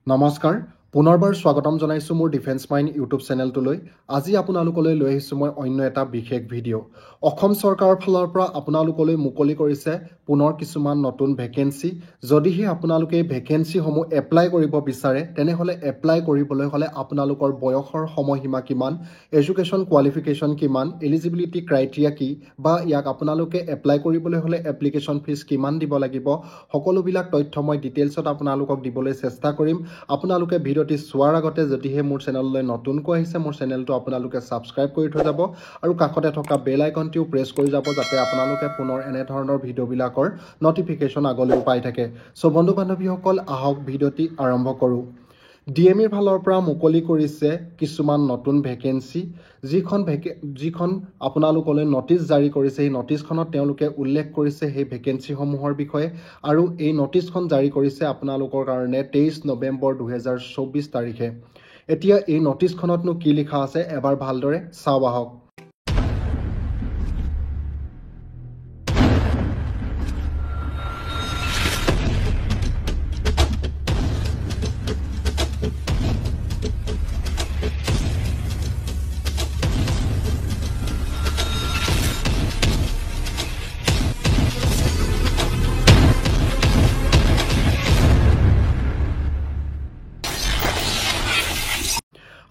নমস্কাৰ পুনৰবাৰ স্বাগতম জনাইছো মোৰ ডিফেন্স মাইণ্ড ইউটিউব চেনেলটোলৈ আজি আপোনালোকলৈ লৈ আহিছো মই অন্য এটা বিশেষ ভিডিঅ' অসম চৰকাৰৰ ফালৰ পৰা আপোনালোকলৈ মুকলি কৰিছে পুনৰ কিছুমান নতুন ভেকেন্সি যদিহে আপোনালোকে ভেকেন্সিসমূহ এপ্লাই কৰিব বিচাৰে তেনেহ'লে এপ্লাই কৰিবলৈ হ'লে আপোনালোকৰ বয়সৰ সময়সীমা কিমান এডুকেশ্যন কোৱালিফিকেশ্যন কিমান এলিজিবিলিটি ক্ৰাইটেৰিয়া কি বা ইয়াক আপোনালোকে এপ্লাই কৰিবলৈ হ'লে এপ্লিকেশ্যন ফিজ কিমান দিব লাগিব সকলোবিলাক তথ্য মই ডিটেইলছত আপোনালোকক দিবলৈ চেষ্টা কৰিম আপোনালোকে ভিডিঅ'টি চোৱাৰ আগতে যদিহে মোৰ চেনেললৈ নতুনকৈ আহিছে মোৰ চেনেলটো আপোনালোকে ছাবস্ক্ৰাইব কৰি থৈ যাব আৰু কাষতে থকা বেল আইকনটিও প্ৰেছ কৰি যাব যাতে আপোনালোকে পুনৰ এনে ধৰণৰ ভিডিঅ'বিলাকৰ নটিফিকেশ্যন আগলৈও পাই থাকে সো বন্ধু বান্ধৱীসকল আহক ভিডিঅ'টি আৰম্ভ কৰোঁ ডিএমইৰ ফালৰ পৰা মুকলি কৰিছে কিছুমান নতুন ভেকেন্সি যিখন আপোনালোকলৈ নটিচ জাৰি কৰিছে এই নটিচখনত তেওঁলোকে উল্লেখ কৰিছে সেই ভেকেন্সিসমূহৰ বিষয়ে আৰু এই নটিচখন জাৰি কৰিছে আপোনালোকৰ কাৰণে 23 নৱেম্বৰ 2024 তাৰিখে এতিয়া এই নটিচখনতনো কি লিখা আছে এবাৰ ভালদৰে চাওঁ আহক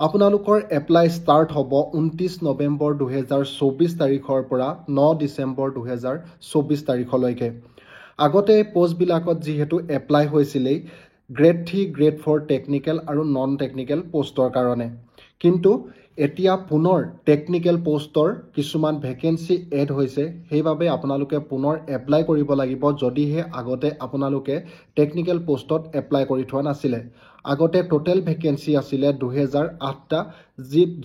আপোনালোকৰ এপ্লাই ষ্টাৰ্ট হ'ব 29 নৱেম্বৰ 2024 তাৰিখৰ পৰা 9 ডিচেম্বৰ 2024 তাৰিখলৈকে আগতে এই পোষ্টবিলাকত যিহেতু এপ্লাই হৈছিলেই গ্ৰেড 3 গ্ৰেড 4 টেকনিক্যাল আৰু নন টেকনিক্যাল পোষ্টৰ কাৰণে কিন্তু এতিয়া পুনৰ টেকনিক্যাল পোষ্টৰ কিছুমান ভেকেন্সি এড হৈছে সেইবাবে আপোনালোকে পুনৰ এপ্লাই কৰিব লাগিব যদিহে আগতে আপোনালোকে টেকনিক্যাল পোষ্টত এপ্লাই কৰি থোৱা নাছিলে আগতে টোটেল ভেকেন্সি আছিলে 2008টা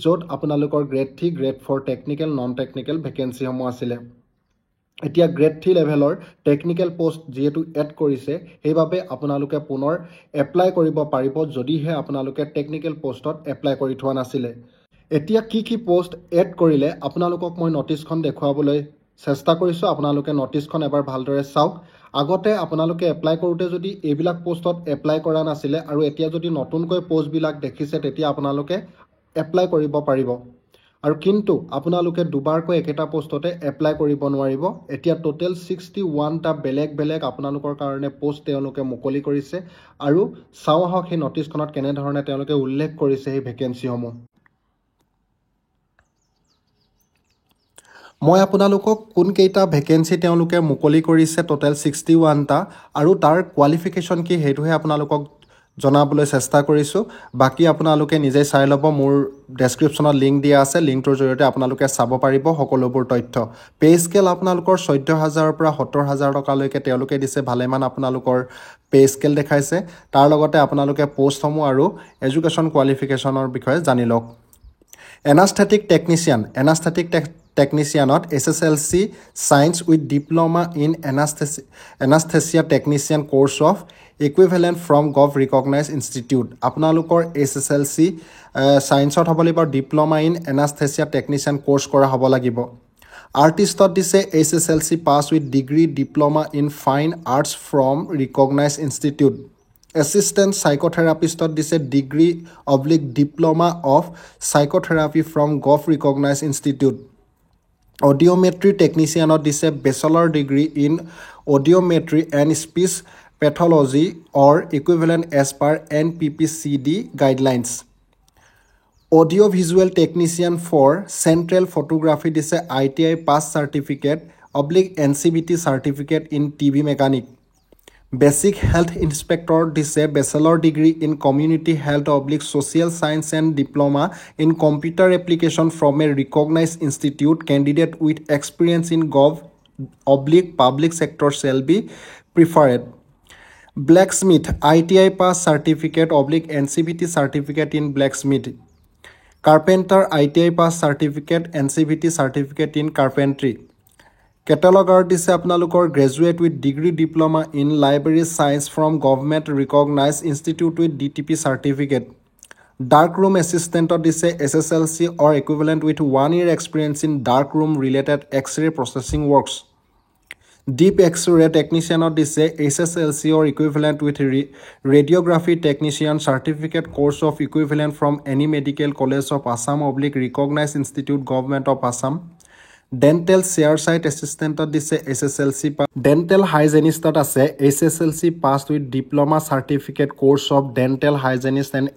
য'ত আপোনালোকৰ grade 3 grade 4 technical non technical ভেকেন্সিসমূহ আছিলে এতিয়া গ্ৰেড 3 লেভেলৰ টেকনিক্যাল পোষ্ট যেহেতু এড কৰিছে সেইবাবে আপোনালোকে পুনৰ এপ্লাই কৰিব পাৰিব যদিহে আপোনালোকে টেকনিক্যাল পোষ্টত এপ্লাই কৰি থোৱা নাছিলে এতিয়া কি পোষ্ট এড কৰিলে আপোনালোকক মই নটিচখন দেখুৱাবলৈ চেষ্টা কৰিছো আপোনালোকে নটিচখন এবাৰ ভালদৰে চাওক আগতে আপোনালোকে এপ্লাই কৰোতে যদি এইবিলাক পোষ্টত এপ্লাই কৰা নাছিলে আৰু এতিয়া যদি নতুনকৈ পোষ্টবিলাক দেখিছে তেতিয়া আপোনালোকে এপ্লাই কৰিব পাৰিব আৰু কিন্তু আপোনালোকে দুবাৰকৈ একেটা পোষ্টতে এপ্লাই কৰিব নোৱাৰিব এতিয়া টোটেল 61টা বেলেগ আপোনালোকৰ কাৰণে পোষ্ট তেওঁলোকে মুকলি কৰিছে আৰু চাওঁ আহক সেই নটিচখনত কেনে ধৰণে তেওঁলোকে উল্লেখ কৰিছে এই ভেকেন্সিসমূহ মই আপোনালোকক কোন কেইটা ভেকেন্সি তেওঁলোকে মুকলি কৰিছে টোটেল 61টা আৰু তাৰ কোৱালিফিকেশ্যন কি হেতুহে আপোনালোকক জনাবলৈ চেষ্টা কৰিছো বাকি আপোনালোকে নিজে চাই ল'ব মোৰ ডেসক্ৰিপচনত লিংক দিয়া আছে লিংকটোৰ জৰিয়তে আপোনালোকে চাব পাৰিব সকলোবোৰ তথ্য পে স্কেল আপোনালোকৰ 14000 ৰ পৰা 70000 টকালৈকে তেওঁলোকে দিছে ভালেমান আপোনালোকৰ পে স্কেল দেখাইছে তাৰ লগতে আপোনালোকে পোষ্টসমূহ আৰু এডুকেশ্যন কোৱালিফিকেশ্যনৰ বিষয়ে জানি লওক anaesthetic টেকনিচিয়ানত SSLC Science with Diploma in Anesthesia Technician course of equivalent from Gov Recognized Institute আপোনালোকৰ SSLC Science হ'ব লাগিব Diploma in Anesthesia Technician course কৰা হ'ব লাগিব আৰ্টিষ্টত দিছে SSLC pass with degree Diploma in Fine Arts from Recognized Institute Assistant Psychotherapist দিছে degree / Diploma of Psychotherapy from Gov Recognized Institute Audiometry Technician দিছে Bachelor Degree in Audiometry and Speech Pathology or equivalent as per NPPCD guidelines Audiovisual Technician for Central Photography দিছে ITI Pass Certificate / NCBT Certificate in TV Mechanic Basic Health Inspector দিছে Bachelor Degree in Community Health / Social Science and Diploma in Computer Application from a recognized institute candidate with experience in Gov / Public sector shall be preferred Blacksmith ITI Pass Certificate / NCBT Certificate in Blacksmith Carpenter ITI Pass Certificate NCBT Certificate in Carpentry Cataloger দিছে আপোনালোকৰ graduate with degree diploma in library science from government recognized institute with DTP certificate dark room assistant দিছে SSLC or equivalent with 1 year experience in dark room related X-ray processing works dip X-ray টেকনিচিয়ানত দিছে HSLC or equivalent with radiography technician certificate course of equivalent from any medical college of Assam / recognized institute government of Assam. Dental chair side এছিষ্টেণ্টত দিছে HSLC পাছ। Dental হাইজেনিষ্টত আছে HSLC পাছ with diploma certificate course of dental hygienist and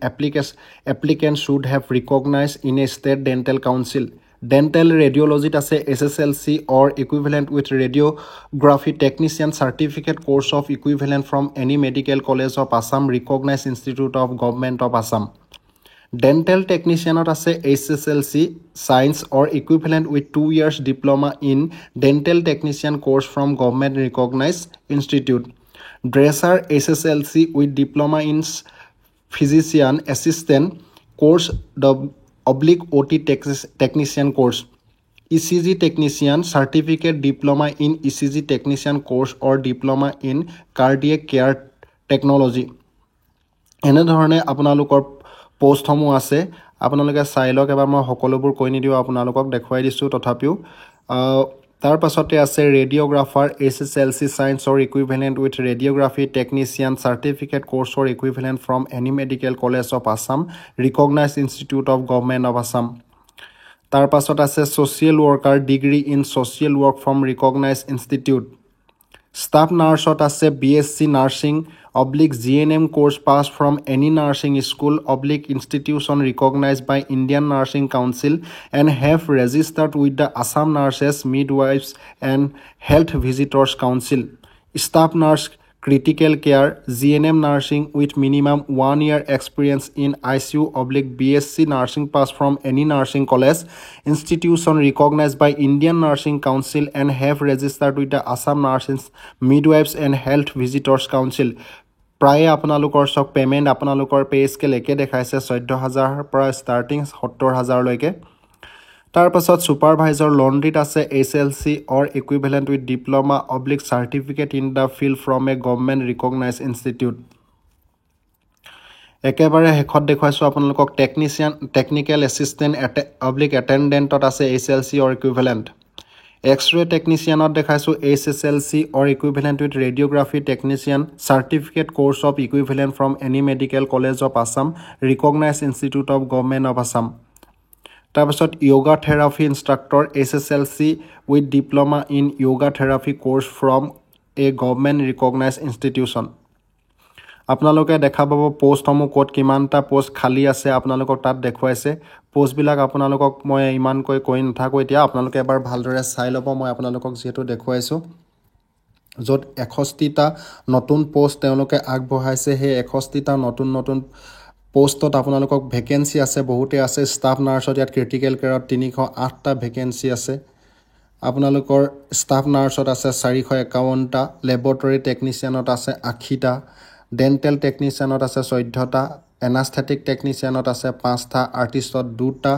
applicant should have recognise in a state dental council. Dental ৰেডিঅ'লজিত আছে HSLC or equivalent with radiography technician certificate course of equivalent from any medical college of Assam recognized institute of government of Assam. Dental technicianot আছে HSLC science or equivalent with 2 years diploma in dental technician course from government recognized institute. Dresser HSLC with diploma in physician assistant course / OT technician course. ECG technician certificate diploma in ECG technician course or diploma in cardiac care technology. এনেধৰণে আপোনালোকৰ পোষ্টসমূহ আছে। আপোনালোকে চাই লওক, এবাৰ মই সকলোবোৰ কৈ নিদিওঁ, আপোনালোকক দেখুৱাই দিছোঁ। তথাপিও তাৰ পাছতে আছে radiographer HSLC science or equivalent with radiography technician certificate course or equivalent from any medical college of Assam recognized institute of government of Assam. তাৰ পাছত আছে social worker degree in social work from recognised institute. Staff নাৰ্ছত আছে BSc nursing / GNM course passed from any nursing school / institution recognized by Indian Nursing Council and have registered with the Assam Nurses, Midwives and Health Visitors Council. Staff nurse critical care GNM nursing with minimum 1 year experience in ICU / BSc nursing passed from any nursing college institution recognized by Indian Nursing Council and have registered with the Assam Nurses, Midwives and Health Visitors Council. প্ৰায়ে আপোনালোকৰ চক payment আপোনালোকৰ pay' scale একে দেখাইছে 14,000 পৰা starting 70,000লৈকে। তাৰপাছত supervisor লণ্ড্ৰীত আছে HSLC or equivalent with diploma / certificate in the field from a government recognized institute. একেবাৰে শেষত দেখুৱাইছোঁ আপোনালোকক টেকনিকেল এছিষ্টেণ্ট / এটেণ্ডেণ্টত আছে HSLC or equivalent. এক্স-ৰে টেকনিচিয়ানত দেখাইছোঁ HSLC or equivalent with radiography technician certificate course of equivalent from any medical college of Assam recognized institute of government of Assam. তাৰপাছত yoga therapy instructor HSLC with diploma in yoga therapy course from a government recognized institution. আপোনালোকে দেখা পাব পোষ্টসমূহ ক'ত কিমানটা post খালী আছে আপোনালোকক তাত দেখুৱাইছে। পোষ্টবিলাক আপোনালোকক মই ইমানকৈ কৈ নাথাকোঁ, এতিয়া আপোনালোকে এবাৰ ভালদৰে চাই ল'ব। মই আপোনালোকক যিহেতু দেখুৱাইছোঁ, য'ত 61টা নতুন পোষ্ট তেওঁলোকে আগবঢ়াইছে, সেই 61টা নতুন পোষ্টত আপোনালোকক ভেকেঞ্চি আছে, বহুতেই আছে। ষ্টাফ নাৰ্ছত ইয়াত ক্ৰিটিকেল কেয়াৰত 308টা ভেকেঞ্চি আছে। আপোনালোকৰ ষ্টাফ নাৰ্ছত আছে 451টা, লেবৰেটৰী টেকনিচিয়ানত আছে 80টা, ডেণ্টেল টেকনিচিয়ানত আছে 14টা, এনাস্থেটিক টেকনিচিয়ানত আছে 5টা, আৰ্টিষ্টত 2টা।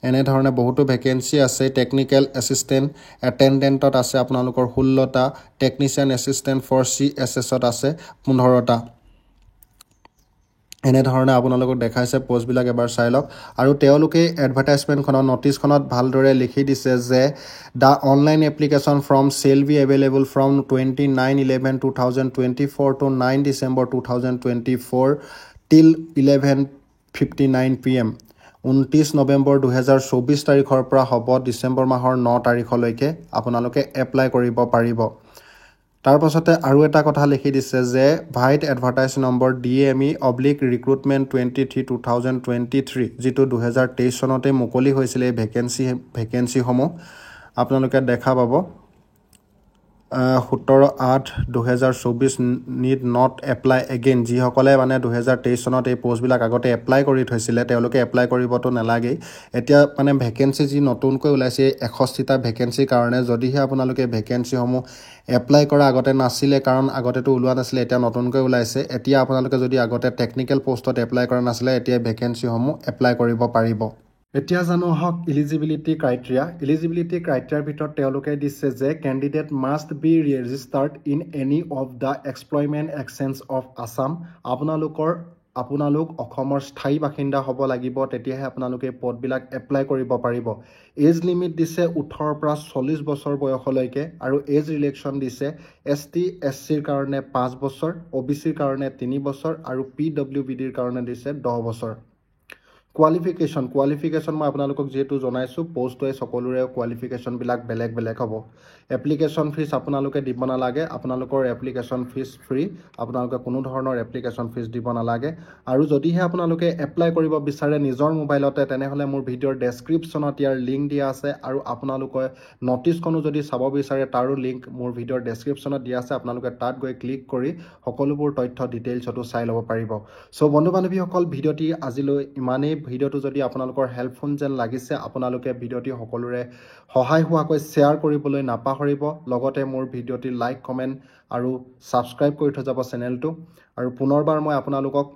এনেধৰণে বহুতো ভেকেঞ্চি আছে। টেকনিকেল এছিষ্টেণ্ট এটেণ্ডেণ্টত আছে আপোনালোকৰ 16টা, টেকনিচিয়ান এছিষ্টেণ্ট ফৰ CSSত আছে 15টা। এনেধৰণে আপোনালোকক দেখাইছে পোষ্টবিলাক, এবাৰ চাই লওক। আৰু তেওঁলোকে এডভাৰটাইজমেণ্টখনত ন'টিছখনত ভালদৰে লিখি দিছে যে the online application form shall be available from 29/11/2024 to 9 December 2024 till 11:59 PM। 29 নৱেম্বৰ 2024 তাৰিখৰ পৰা হ'ব ডিচেম্বৰ মাহৰ 9 তাৰিখলৈকে আপোনালোকে এপ্লাই কৰিব পাৰিব। তাৰ পাছতে আৰু এটা কথা লিখি দিছে যে white advertise number DME / recruitment 23/2023, যিটো 2023 চনতে মুকলি হৈছিলে। এই ভেকেঞ্চিসমূহ আপোনালোকে দেখা পাব 17/8/2024 নিড নট এপ্লাই এগেইন। যিসকলে মানে 2023 চনত এই পোষ্টবিলাক আগতে এপ্লাই কৰি থৈছিলে তেওঁলোকে এপ্লাই কৰিবতো নালাগেই। এতিয়া মানে ভেকেঞ্চি যি নতুনকৈ ওলাইছে 61টা ভেকেঞ্চিৰ কাৰণে, যদিহে আপোনালোকে ভেকেঞ্চিসমূহ এপ্লাই কৰা আগতে নাছিলে, কাৰণ আগতেতো ওলোৱা নাছিলে, এতিয়া নতুনকৈ ওলাইছে। এতিয়া আপোনালোকে যদি আগতে টেকনিকেল পোষ্টত এপ্লাই কৰা নাছিলে, এতিয়া ভেকেঞ্চিসমূহ এপ্লাই কৰিব পাৰিব। এতিয়া জানো আহক ইলিজিবিলিটি ক্ৰাইটেৰিয়া। ইলিজিবিলিটি ক্ৰাইটেৰিয়াৰ ভিতৰত তেওঁলোকে দিছে যে candidate must be registered in any of the employment exchange of Assam. আপোনালোকৰ আপোনালোক অসমৰ স্থায়ী বাসিন্দা হ'ব লাগিব, তেতিয়াহে আপোনালোকে এই পদবিলাক এপ্লাই কৰিব পাৰিব। এজ লিমিট দিছে 18 পৰা 40 বছৰ বয়সলৈকে আৰু এজ ৰিলেক্সন দিছে ST SCৰ কাৰণে 5 বছৰ, OBCৰ কাৰণে 3 বছৰ আৰু PWBDৰ কাৰণে দিছে 10 বছৰ। কোৱালিফিকেশ্যন মই আপোনালোকক যিহেতু জনাইছোঁ, পোষ্ট ৱাইজ সকলোৰে কোৱালিফিকেশ্যনবিলাক বেলেগ বেলেগ হ'ব। এপ্লিকেশ্যন ফিজ আপোনালোকে দিব নালাগে, আপোনালোকৰ এপ্লিকেশ্যন ফিজ ফ্ৰী, আপোনালোকে কোনো ধৰণৰ এপ্লিকেশ্যন ফিজ দিব নালাগে। আৰু যদিহে আপোনালোকে এপ্লাই কৰিব বিচাৰে নিজৰ মোবাইলতে, তেনেহ'লে মোৰ ভিডিঅ'ৰ ডেছক্ৰিপশ্যনত ইয়াৰ লিংক দিয়া আছে আৰু আপোনালোকে ন'টিছখনো যদি চাব বিচাৰে তাৰো লিংক মোৰ ভিডিঅ'ৰ ডেছক্ৰিপশ্যনত দিয়া আছে, আপোনালোকে তাত গৈ ক্লিক কৰি সকলোবোৰ তথ্য ডিটেইলছতো চাই ল'ব পাৰিব। চ' বন্ধু বান্ধৱীসকল, ভিডিঅ'টি আজিলৈ ইমানেই। ভিডিঅ'টো যদি আপোনালোকৰ হেল্পফুল যেন লাগিছে, আপোনালোকে ভিডিঅ'টি সকলোৰে সহায় হোৱাকৈ শ্বেয়াৰ কৰিবলৈ নাপাহৰিব। লগতে মোৰ ভিডিঅ'টি লাইক, কমেণ্ট আৰু ছাবস্ক্ৰাইব কৰি থৈ যাব চেনেলটো। আৰু পুনৰবাৰ মই আপোনালোকক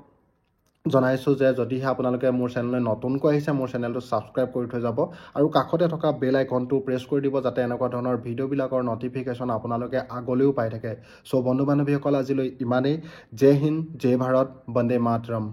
জনাইছোঁ যে যদিহে আপোনালোকে মোৰ চেনেললৈ নতুনকৈ আহিছে, মোৰ চেনেলটো ছাবস্ক্ৰাইব কৰি থৈ যাব আৰু কাষতে থকা বেল আইকনটো প্ৰেছ কৰি দিব, যাতে এনেকুৱা ধৰণৰ ভিডিঅ'বিলাকৰ ন'টিফিকেশ্যন আপোনালোকে আগলৈও পাই থাকে। চ' বন্ধু বান্ধৱীসকল, আজিলৈ ইমানেই। জয় হিন্দ, জয় ভাৰত, বন্দে মাতৰম।